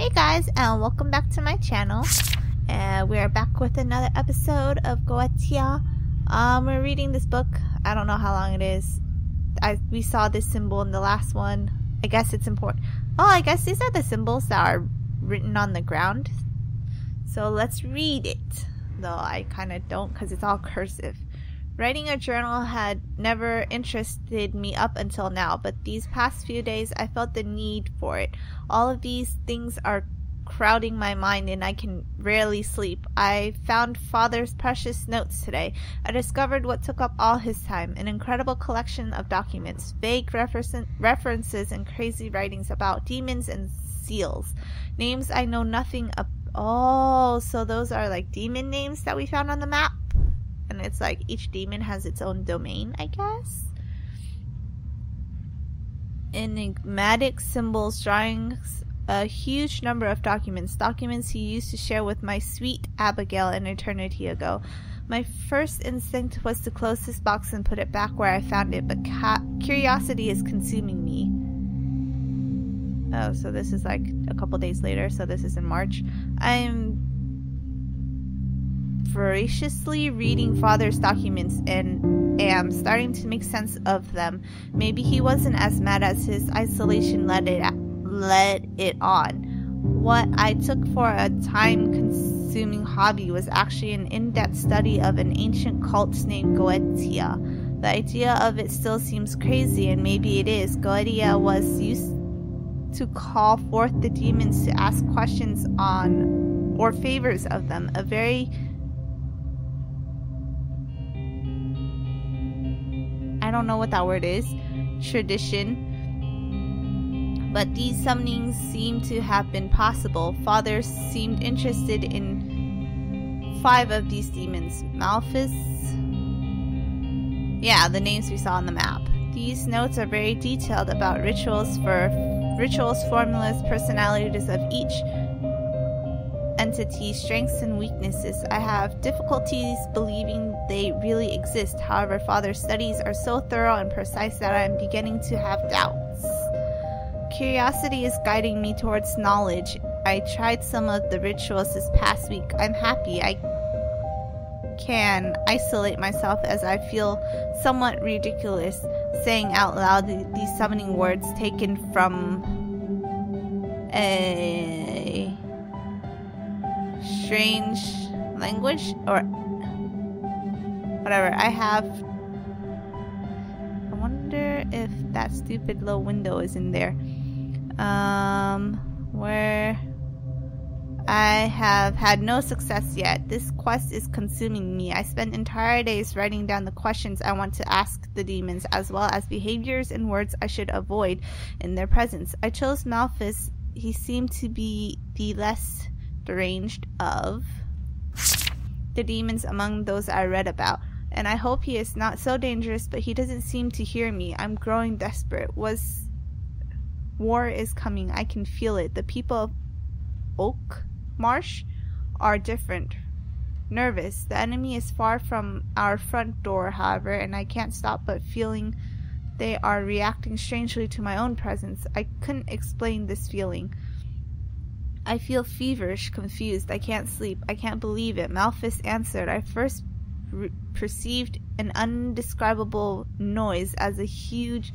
Hey guys, and welcome back to my channel. We are back with another episode of Goetia. We're reading this book. I don't know how long it is. We saw this symbol in the last one. I guess it's important. Oh, I guess these are the symbols that are written on the ground. So let's read it. Though I kind of don't because it's all cursive. Writing a journal had never interested me up until now, but these past few days I felt the need for it. All of these things are crowding my mind and I can rarely sleep. I found Father's precious notes today. I discovered what took up all his time, an incredible collection of documents, vague references and crazy writings about demons and seals. Names I know nothing of. Oh, so those are like demon names that we found on the map? And it's like each demon has its own domain, I guess. Enigmatic symbols, drawings, a huge number of documents he used to share with my sweet Abigail an eternity ago. My first instinct was to close this box and put it back where I found it, but curiosity is consuming me. Oh, so this is like a couple days later, so this is in March. I'm voraciously reading Father's documents and am starting to make sense of them. Maybe he wasn't as mad as his isolation led it on. What I took for a time-consuming hobby was actually an in-depth study of an ancient cult named Goetia. The idea of it still seems crazy, and maybe it is. Goetia was used to call forth the demons to ask questions on or favors of them. A very I don't know what that word is, tradition, but these summonings seem to have been possible. Father seemed interested in 5 of these demons. Malphus, yeah, the names we saw on the map. These notes are very detailed about rituals, formulas, personalities of each entity, strengths and weaknesses. I have difficulties believing they really exist. However, Father's studies are so thorough and precise that I am beginning to have doubts. Curiosity is guiding me towards knowledge. I tried some of the rituals this past week. I'm happy I can isolate myself, as I feel somewhat ridiculous saying out loud these summoning words taken from a strange language or whatever. I wonder if that stupid little window is in there, where I have had no success yet. This quest is consuming me. I spend entire days writing down the questions I want to ask the demons, as well as behaviors and words I should avoid in their presence. I chose Malphus. He seemed to be the less deranged of the demons among those I read about, and I hope he is not so dangerous, but he doesn't seem to hear me. I'm growing desperate. War is coming. I can feel it. The people of Oak Marsh are different. Nervous. The enemy is far from our front door, however, and I can't stop but feeling they are reacting strangely to my own presence. I couldn't explain this feeling. I feel feverish, confused. I can't sleep. I can't believe it. Malphus answered. I first perceived an indescribable noise as a huge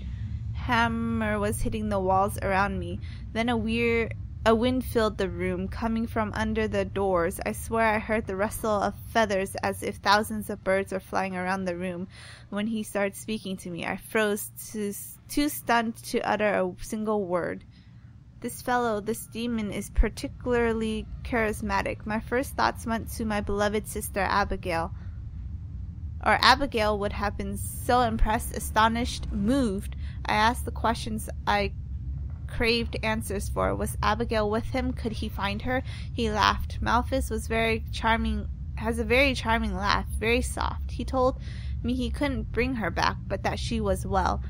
hammer was hitting the walls around me. Then a wind filled the room, coming from under the doors. I swear I heard the rustle of feathers as if thousands of birds were flying around the room. When he started speaking to me, I froze, too stunned to utter a single word. This demon is particularly charismatic. My first thoughts went to my beloved sister Abigail. Or Abigail would have been so impressed, astonished, moved. I asked the questions I craved answers for. Was Abigail with him? Could he find her? He laughed. Malphus has a very charming laugh, very soft. He told me he couldn't bring her back, but that she was well.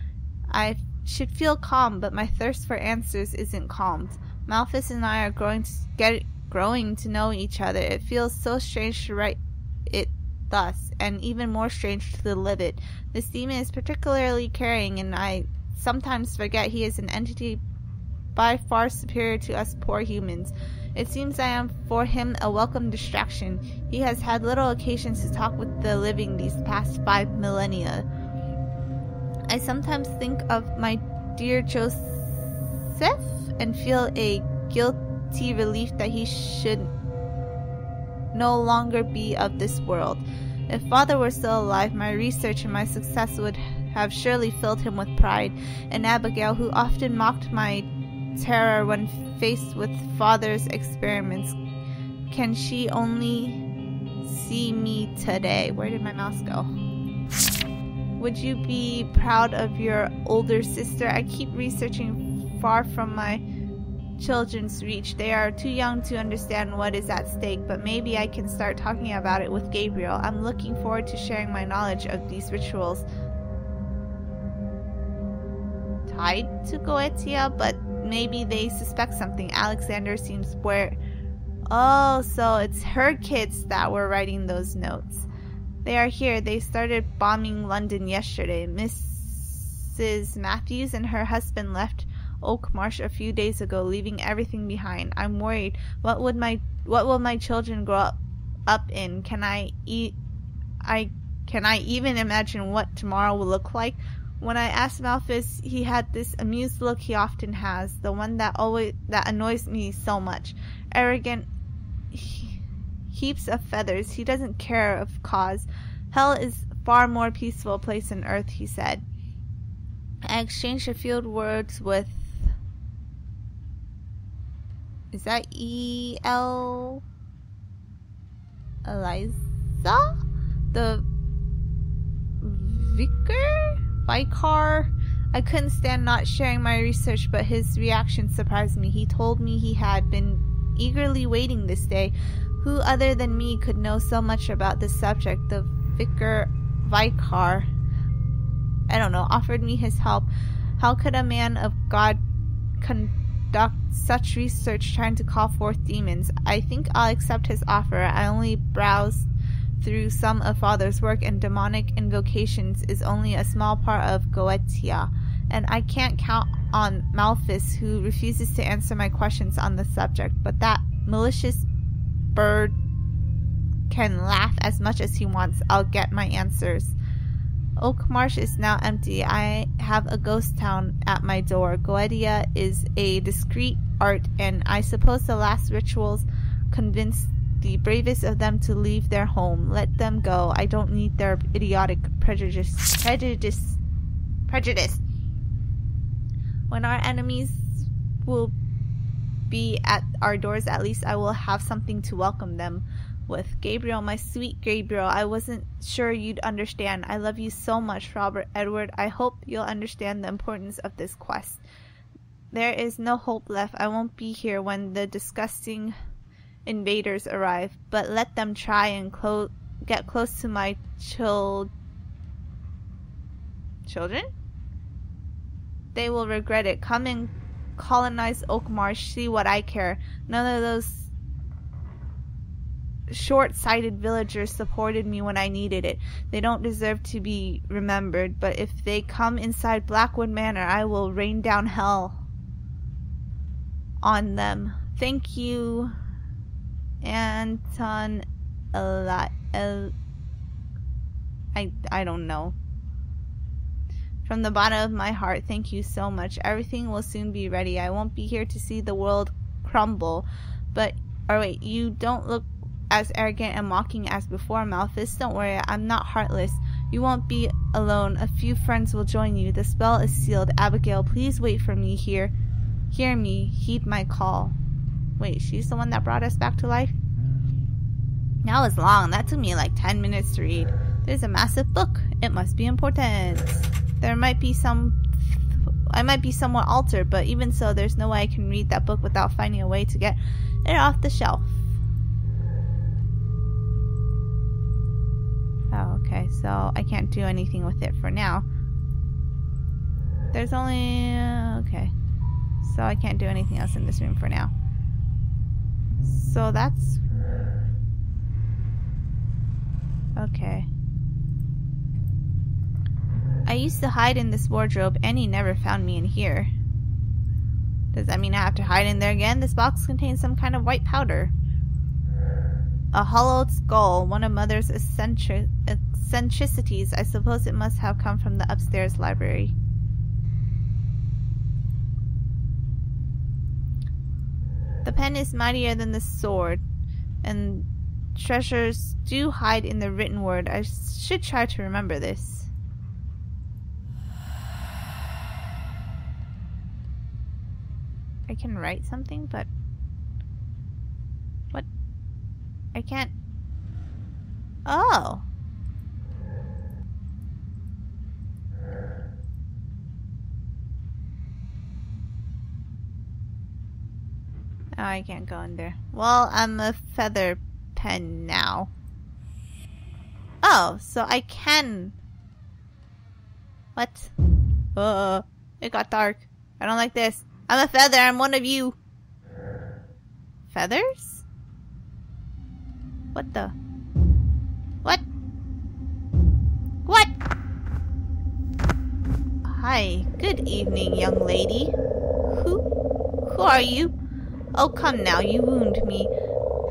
I should feel calm, but my thirst for answers isn't calmed. Malphus and I are growing to know each other. It feels so strange to write it thus, and even more strange to live it. This demon is particularly caring, and I sometimes forget he is an entity by far superior to us poor humans. It seems I am for him a welcome distraction. He has had little occasions to talk with the living these past 5 millennia. I sometimes think of my dear Joseph and feel a guilty relief that he should no longer be of this world. If Father were still alive, my research and my success would have surely filled him with pride, and Abigail, who often mocked my terror when faced with Father's experiments, can she only see me today? Where did my mouse go? Would you be proud of your older sister? I keep researching far from my children's reach. They are too young to understand what is at stake, but maybe I can start talking about it with Gabriel. I'm looking forward to sharing my knowledge of these rituals tied to Goetia, but maybe they suspect something. Alexander seems where... Oh, so it's her kids that were writing those notes. They are here. They started bombing London yesterday. Mrs. Matthews and her husband left Oak Marsh a few days ago, leaving everything behind. I'm worried. What will my children grow up in? Can I even imagine what tomorrow will look like? When I asked Malthus, he had this amused look he often has, the one that annoys me so much. Arrogant heaps of feathers. He doesn't care of cause. Hell is far more peaceful place than earth, he said. I exchanged a few words with... Is that E.L. Eliza? The Vicar? I couldn't stand not sharing my research, but his reaction surprised me. He told me he had been eagerly waiting this day. Who other than me could know so much about this subject? The Vicar, I don't know, offered me his help. How could a man of God conduct such research trying to call forth demons? I think I'll accept his offer. I only browsed through some of Father's work, and demonic invocations is only a small part of Goetia, and I can't count on Malthus, who refuses to answer my questions on the subject, but that malicious bird can laugh as much as he wants. I'll get my answers. Oak Marsh is now empty. I have a ghost town at my door. Goetia is a discreet art, and I suppose the last rituals convinced the bravest of them to leave their home. Let them go. I don't need their idiotic prejudice. When our enemies will be at our doors, at least I will have something to welcome them with. Gabriel, my sweet Gabriel, I wasn't sure you'd understand. I love you so much, Robert Edward. I hope you'll understand the importance of this quest. There is no hope left. I won't be here when the disgusting invaders arrive, but let them try and get close to my children. They will regret it. Come and colonize Oak Marsh. See what I care. None of those short-sighted villagers supported me when I needed it. They don't deserve to be remembered, but if they come inside Blackwood Manor, I will rain down hell on them. Thank you, Anton I don't know. From the bottom of my heart, thank you so much. Everything will soon be ready. I won't be here to see the world crumble, but... Or wait, you don't look as arrogant and mocking as before, Malthus. Don't worry, I'm not heartless. You won't be alone. A few friends will join you. The spell is sealed. Abigail, please wait for me here. Hear me. Heed my call. Wait, she's the one that brought us back to life? That was long. That took me like 10 minutes to read. There's a massive book. It must be important. I might be somewhat altered, but even so, there's no way I can read that book without finding a way to get it off the shelf. Oh, okay, so I can't do anything with it for now. There's only... okay. So I can't do anything else in this room for now. So that's... okay. I used to hide in this wardrobe. Annie never found me in here. Does that mean I have to hide in there again? This box contains some kind of white powder. A hollowed skull, one of Mother's eccentricities. I suppose it must have come from the upstairs library. The pen is mightier than the sword, and treasures do hide in the written word. I should try to remember this. I can write something, but... What? I can't... Oh! Oh, I can't go in there. Well, I'm a feather pen now. Oh, so I can... What? It got dark. I don't like this. I'm a feather. I'm one of you. Feathers? What the? What? What? Hi. Good evening, young lady. Who are you? Oh, come now. You wound me.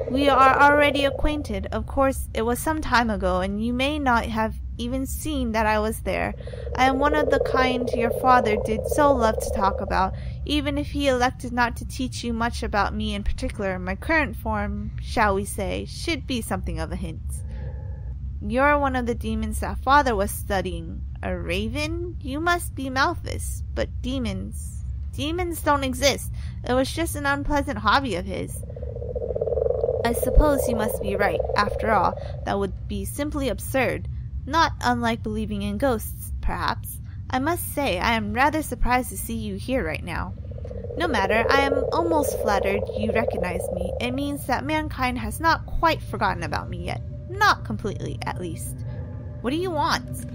We are already acquainted. Of course, it was some time ago, and you may not have even seen that I was there. I am one of the kind your father did so love to talk about, even if he elected not to teach you much about me in particular. My current form, shall we say, should be something of a hint. You're one of the demons that father was studying. A raven? You must be Malthus. But demons don't exist. It was just an unpleasant hobby of his. I suppose you must be right. After all, that would be simply absurd. Not unlike believing in ghosts, perhaps. I must say, I am rather surprised to see you here right now. No matter, I am almost flattered you recognize me. It means that mankind has not quite forgotten about me yet. Not completely, at least. What do you want?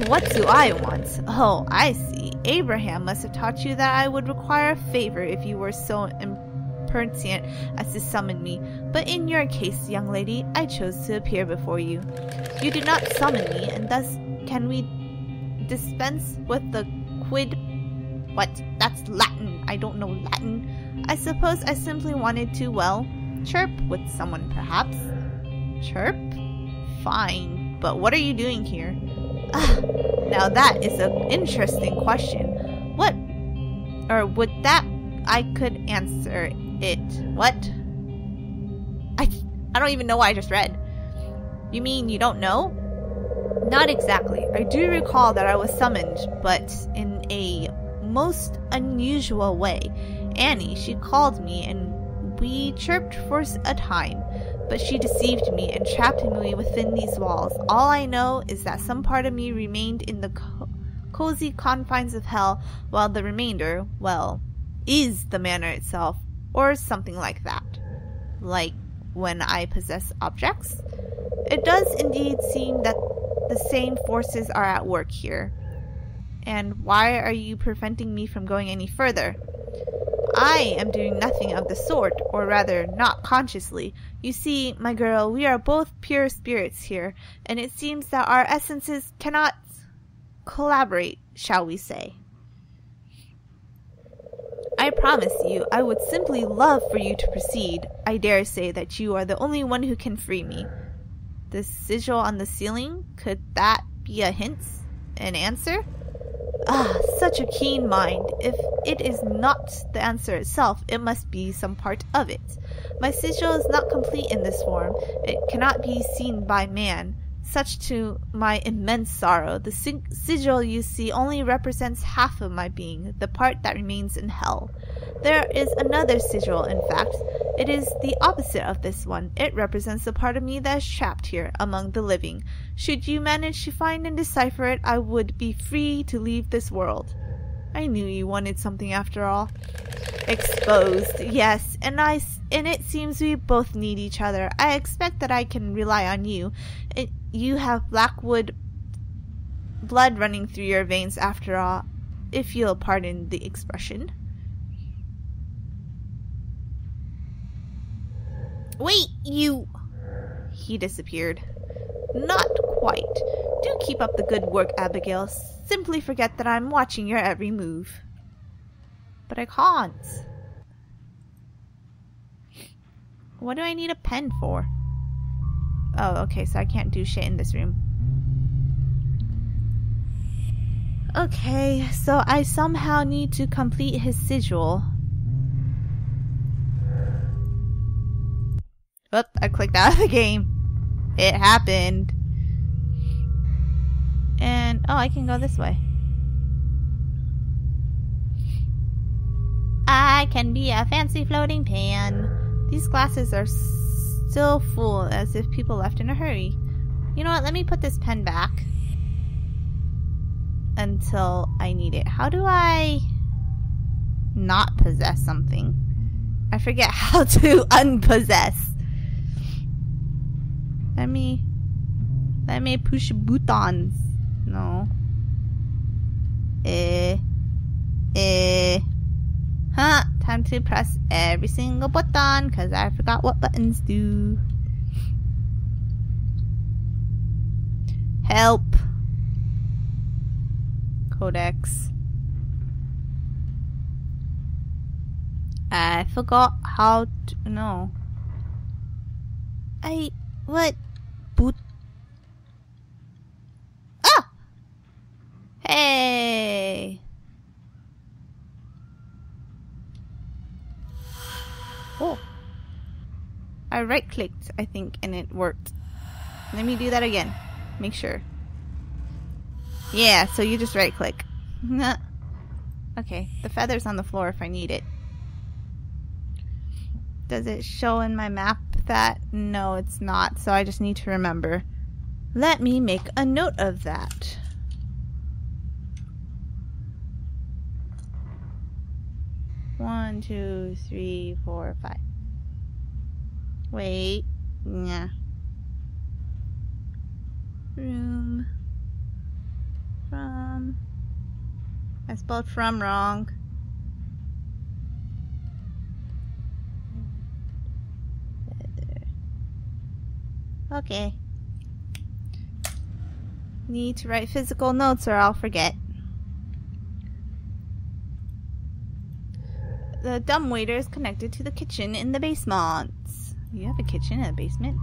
What do I want? Oh, I see. Abraham must have taught you that I would require a favor if you were so impertinent as to summon me. But in your case, young lady, I chose to appear before you. You did not summon me, and thus can we dispense with the quid... What? That's Latin. I don't know Latin. I suppose I simply wanted to, well, chirp with someone, perhaps. Chirp? Fine. But what are you doing here? Now that is an interesting question. What? Or would that... I could answer it. What? I don't even know what I just read. You mean you don't know? Not exactly. I do recall that I was summoned, but in a most unusual way. Annie, she called me and we chirped for a time, but she deceived me and trapped me within these walls. All I know is that some part of me remained in the cozy confines of hell, while the remainder, well, is the manor itself, or something like that. Like when I possess objects? It does indeed seem that the same forces are at work here. And why are you preventing me from going any further? I am doing nothing of the sort, or rather, not consciously. You see, my girl, we are both pure spirits here, and it seems that our essences cannot collaborate, shall we say. I promise you, I would simply love for you to proceed. I dare say that you are the only one who can free me. The sigil on the ceiling? Could that be a hint? An answer? Ah, such a keen mind. If it is not the answer itself, it must be some part of it. My sigil is not complete in this form. It cannot be seen by man. Such to my immense sorrow, the sigil you see only represents half of my being, the part that remains in hell. There is another sigil, in fact. It is the opposite of this one. It represents the part of me that is trapped here, among the living. Should you manage to find and decipher it, I would be free to leave this world. I knew you wanted something after all. Exposed, yes, and it seems we both need each other. I expect that I can rely on you. You have Blackwood blood running through your veins after all, if you'll pardon the expression. Wait, you... He disappeared. Not quite. Do keep up the good work, Abigail. Simply forget that I'm watching your every move. But I can't. What do I need a pen for? Oh, okay, so I can't do shit in this room. Okay, so I somehow need to complete his sigil. Oop, I clicked out of the game. It happened. And, oh, I can go this way. I can be a fancy floating pan. These glasses are still full, as if people left in a hurry. You know what, let me put this pen back. Until I need it. How do I not possess something? I forget how to unpossess. Let me push buttons. No. Huh. Time to press every single button because I forgot what buttons do. Help. Codex. I forgot how to. No. What? Boot. Ah! Hey! Oh. I right clicked, I think, and it worked. Let me do that again. Make sure. Yeah, so you just right click. Okay, the feather's on the floor if I need it. Does it show in my map that? No, it's not, so I just need to remember. Let me make a note of that. One, 2, 3, 4, 5. Wait. Yeah. Room. From. I spelled from wrong. Okay. Need to write physical notes or I'll forget. The dumbwaiter is connected to the kitchen in the basement. You have a kitchen in the basement?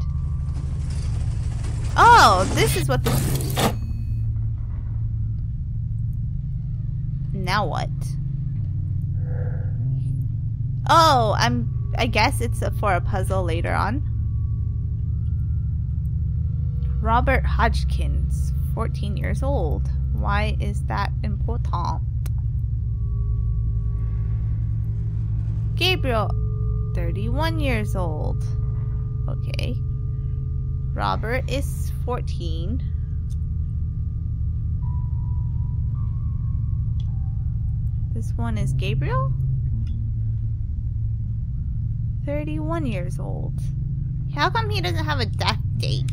Oh, this is what this... Now what? Oh, I guess it's for a puzzle later on. Robert Hodgkins, 14 years old. Why is that important? Gabriel, 31 years old. Okay. Robert is 14. This one is Gabriel? 31 years old. How come he doesn't have a death date?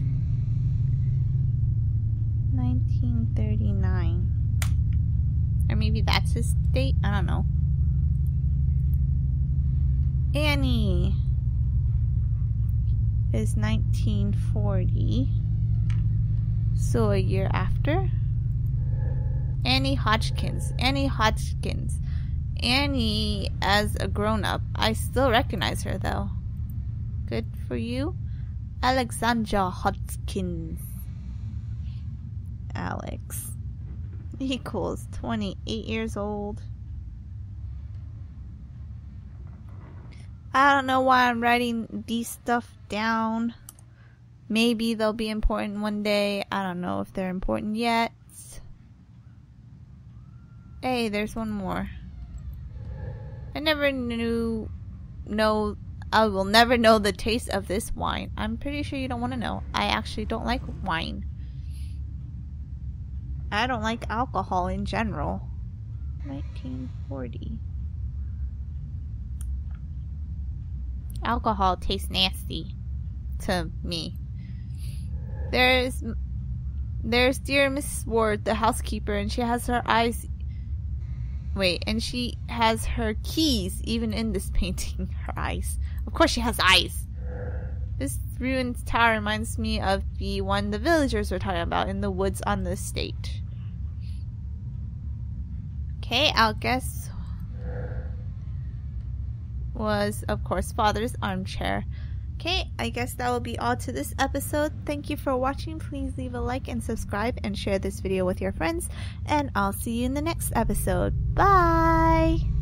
1939. Or maybe that's his date? I don't know. Annie is 1940. So a year after. Annie Hodgkins. Annie Hodgkins. Annie as a grown-up. I still recognize her though. Good for you. Alexandra Hodgkins. Alex. Equals 28 years old. I don't know why I'm writing these stuff down. Maybe they'll be important one day. I don't know if they're important yet. Hey, there's one more. I never knew... No, I will never know the taste of this wine. I'm pretty sure you don't want to know. I actually don't like wine. I don't like alcohol in general. 1940. Alcohol tastes nasty to me. There's dear Miss Ward, the housekeeper, and she has her eyes... Wait, and she has her keys even in this painting. Her eyes. Of course she has eyes. This ruined tower reminds me of the one the villagers were talking about in the woods on the estate. Okay, I'll guess. was, of course, Father's armchair. Okay, I guess that will be all to this episode. Thank you for watching. Please leave a like and subscribe and share this video with your friends. And I'll see you in the next episode. Bye!